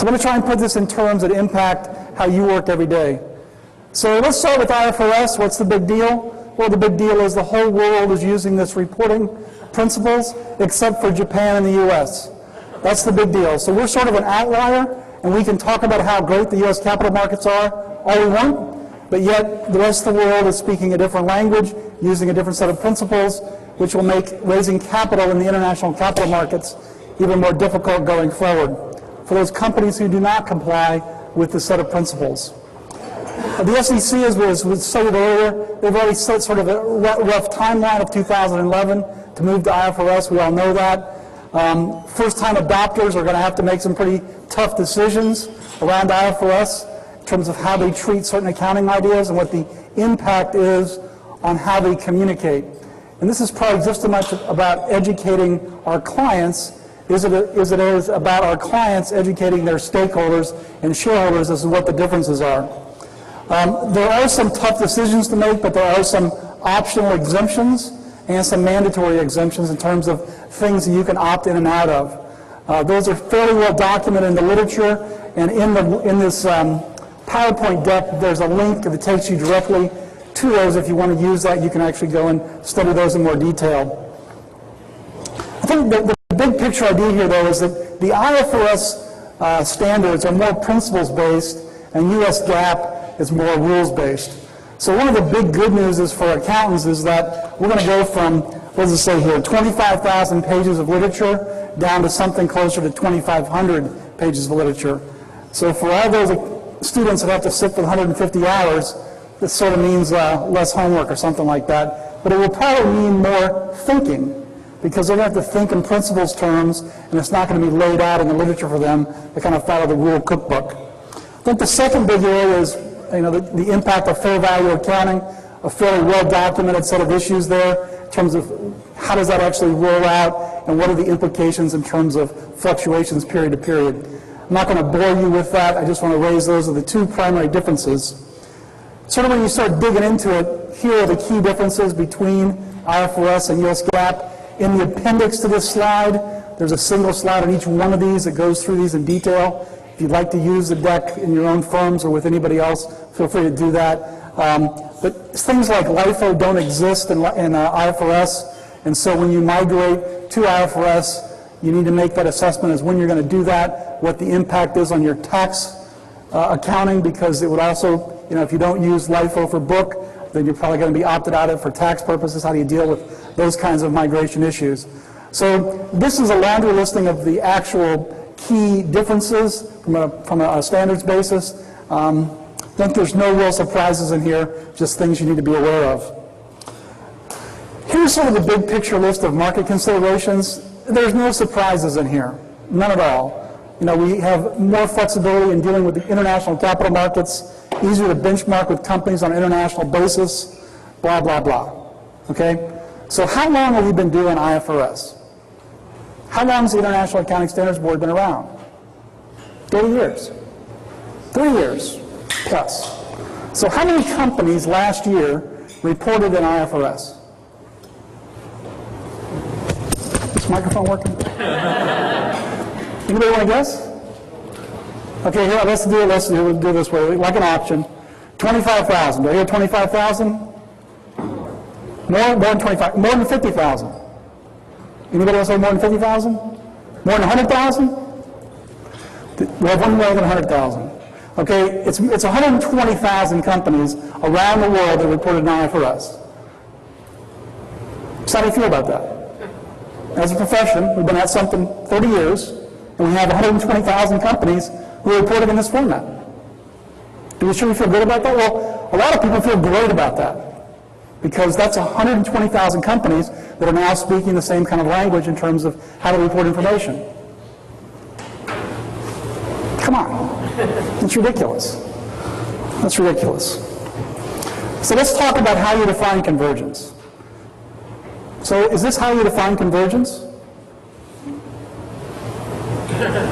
I'm going to try and put this in terms that impact how you work every day. So let's start with IFRS. What's the big deal? Well, the big deal is the whole world is using this reporting principles except for Japan and the U.S. That's the big deal. So we're sort of an outlier, and we can talk about how great the U.S. capital markets are all we want, but yet the rest of the world is speaking a different language, using a different set of principles, which will make raising capital in the international capital markets even more difficult going forward for those companies who do not comply with this set of principles. The SEC, as was stated earlier, they've already set sort of a rough timeline of 2011 to move to IFRS. We all know that. First-time adopters are going to have to make some pretty tough decisions around IFRS in terms of how they treat certain accounting ideas and what the impact is on how they communicate. And this is probably just as much about educating our clients as it is about our clients educating their stakeholders and shareholders as to what the differences are. There are some tough decisions to make, but there are some optional exemptions and some mandatory exemptions in terms of things that you can opt in and out of. Those are fairly well documented in the literature, and in this PowerPoint deck, there's a link that takes you directly to those. If you want to use that, you can actually go and study those in more detail. I think the big picture idea here, though, is that the IFRS standards are more principles-based, and U.S. GAAP is more rules-based. So one of the big good news is for accountants is that we're going to go from, what does it say here, 25,000 pages of literature down to something closer to 2,500 pages of literature. So for all those students that have to sit for 150 hours, this sort of means less homework or something like that. But it will probably mean more thinking, because they're going to have to think in principles terms, and it's not going to be laid out in the literature for them to kind of follow the rule cookbook. I think the second big area is the impact of fair value accounting, a fairly well-documented set of issues there in terms of how does that actually roll out and what are the implications in terms of fluctuations period to period. I'm not going to bore you with that. I just want to raise those are the two primary differences. Sort of when you start digging into it, here are the key differences between IFRS and US GAAP. In the appendix to this slide, there's a single slide on each one of these that goes through these in detail. If you'd like to use the deck in your own firms or with anybody else, feel free to do that. But things like LIFO don't exist in IFRS, and so when you migrate to IFRS, you need to make that assessment as when you're going to do that, what the impact is on your tax accounting, because it would also, if you don't use LIFO for book, then you're probably going to be opted out of it for tax purposes. How do you deal with those kinds of migration issues? So this is a laundry listing of the actual key differences from a standards basis. I think there's no real surprises in here, just things you need to be aware of. Here's sort of the big picture list of market considerations. There's no surprises in here, none at all. We have more flexibility in dealing with the international capital markets, easier to benchmark with companies on an international basis, blah, blah, blah. Okay? So how long have we been doing IFRS? How long has the International Accounting Standards Board been around? 30 years. 3 years plus. So how many companies last year reported in IFRS? Is this microphone working? Anybody want to guess? Okay, here, let's do it. We'll do it this way, like an auction. 25,000. Do I hear 25,000? More than 25. More than 50,000. Anybody else say more than 50,000? More than 100,000? We have one more than 100,000. Okay, it's 120,000 companies around the world that reported in IFRS. So how do you feel about that? As a profession, we've been at something 30 years, and we have 120,000 companies who are reported in this format. Do we feel good about that? Well, a lot of people feel great about that, because that's 120,000 companies that are now speaking the same kind of language in terms of how to report information. Come on. It's ridiculous. That's ridiculous. So let's talk about how you define convergence. So is this how you define convergence?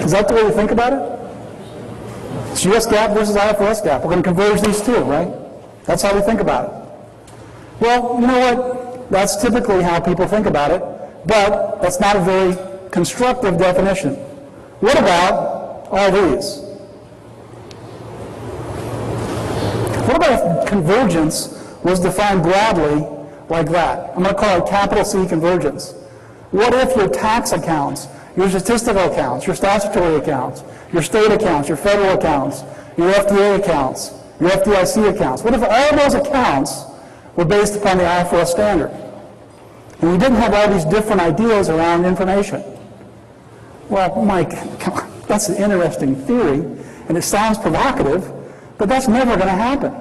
Is that the way you think about it? It's US GAAP versus IFRS GAAP. We're going to converge these two, right? That's how we think about it. Well, you know what? That's typically how people think about it, but that's not a very constructive definition. What about all these? What about if convergence was defined broadly like that? I'm going to call it capital C convergence. What if your tax accounts, your statistical accounts, your statutory accounts, your state accounts, your federal accounts, your FDA accounts, your FDIC accounts, what if all those accounts were based upon the IFRS standard? And we didn't have all these different ideas around information. Well, Mike, come on, that's an interesting theory, and it sounds provocative, but that's never going to happen.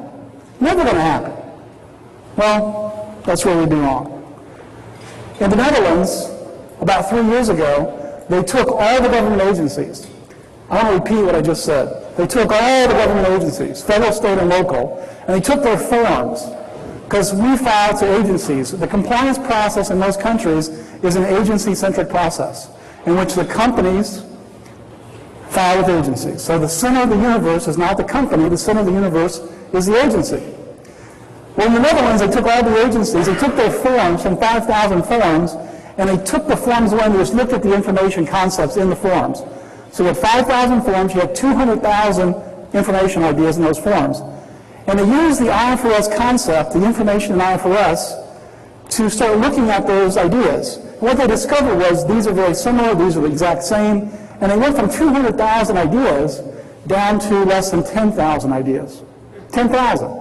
Never going to happen. Well, that's where we'd be wrong. In the Netherlands, about 3 years ago, they took all the government agencies. I want to repeat what I just said. They took all the government agencies, federal, state, and local, and they took their forms. Because we file to agencies. The compliance process in most countries is an agency-centric process in which the companies file with agencies. So the center of the universe is not the company, the center of the universe is the agency. Well, in the Netherlands, they took all the agencies, they took their forms, some 5,000 forms, and they took the forms away and they just looked at the information concepts in the forms. So you had 5,000 forms, you had 200,000 information ideas in those forms. And they used the IFRS concept, the information in IFRS, to start looking at those ideas. And what they discovered was these are very similar, these are the exact same, and they went from 200,000 ideas down to less than 10,000 ideas. 10,000.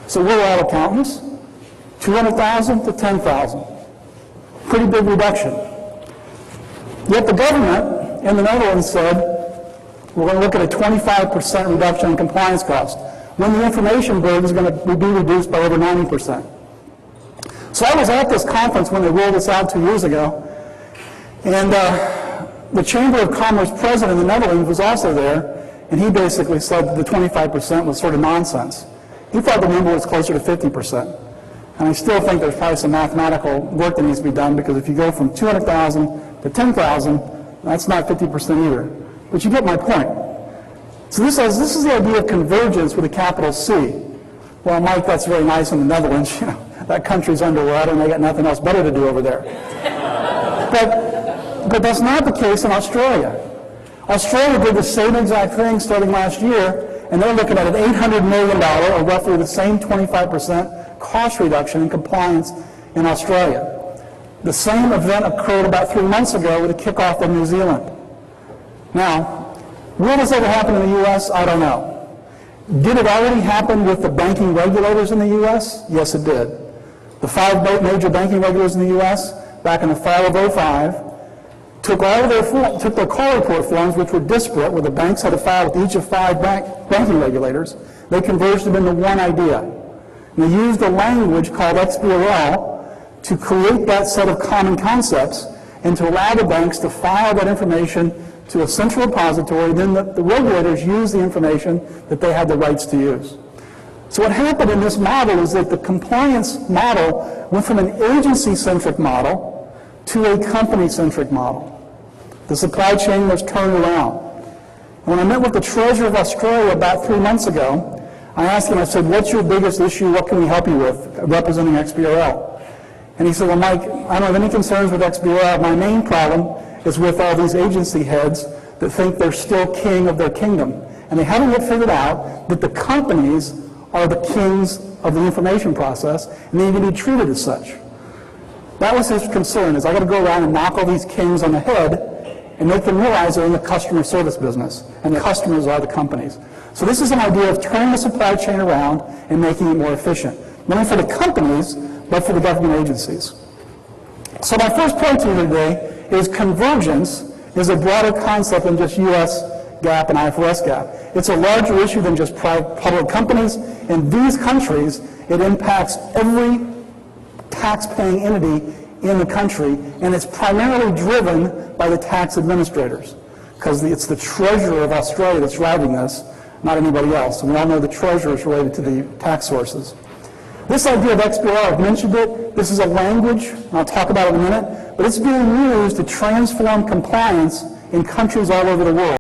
So we're all accountants, 200,000 to 10,000. Pretty big reduction. Yet the government in the Netherlands said, we're going to look at a 25% reduction in compliance costs, when the information burden is going to be reduced by over 90%. So I was at this conference when they rolled this out 2 years ago, and the Chamber of Commerce president in the Netherlands was also there, and he basically said that the 25% was sort of nonsense. He thought the number was closer to 50%. And I still think there's probably some mathematical work that needs to be done, because if you go from 200,000 to 10,000, that's not 50% either. But you get my point. So this is the idea of convergence with a capital C. Well, Mike, that's very nice in the Netherlands. You know, that country's underwater and they got nothing else better to do over there. But that's not the case in Australia. Australia did the same exact thing starting last year, and they're looking at an $800 million, or roughly the same 25% cost reduction in compliance in Australia. The same event occurred about 3 months ago with the kickoff in New Zealand. Now, will this ever happen in the U.S.? I don't know. Did it already happen with the banking regulators in the U.S.? Yes, it did. The 5 major banking regulators in the U.S. back in the fall of 2005 took their call report forms, which were disparate, where the banks had to file with each of 5 banking regulators. They converged them into one idea. And they used a language called XBRL to create that set of common concepts and to allow the banks to file that information to a central repository. Then the regulators used the information that they had the rights to use. So what happened in this model is that the compliance model went from an agency-centric model to a company-centric model. The supply chain was turned around. And when I met with the Treasurer of Australia about 3 months ago, I asked him, I said, what's your biggest issue? What can we help you with representing XBRL? And he said, well, Mike, I don't have any concerns with XBRL. My main problem is with all these agency heads that think they're still king of their kingdom. And they haven't yet figured out that the companies are the kings of the information process, and they need to be treated as such. That was his concern, is I got to go around and knock all these kings on the head and make them realize they're in the customer service business, and the customers are the companies. So this is an idea of turning the supply chain around and making it more efficient, not only for the companies, but for the government agencies. So my first point to you today is convergence is a broader concept than just U.S. GAAP and IFRS GAAP. It's a larger issue than just public companies. In these countries, it impacts every tax-paying entity in the country, and it's primarily driven by the tax administrators, because it's the Treasurer of Australia that's driving this, not anybody else. And we all know the Treasurer is related to the tax sources. This idea of XBRL, I've mentioned it. This is a language, and I'll talk about it in a minute, but it's being used to transform compliance in countries all over the world.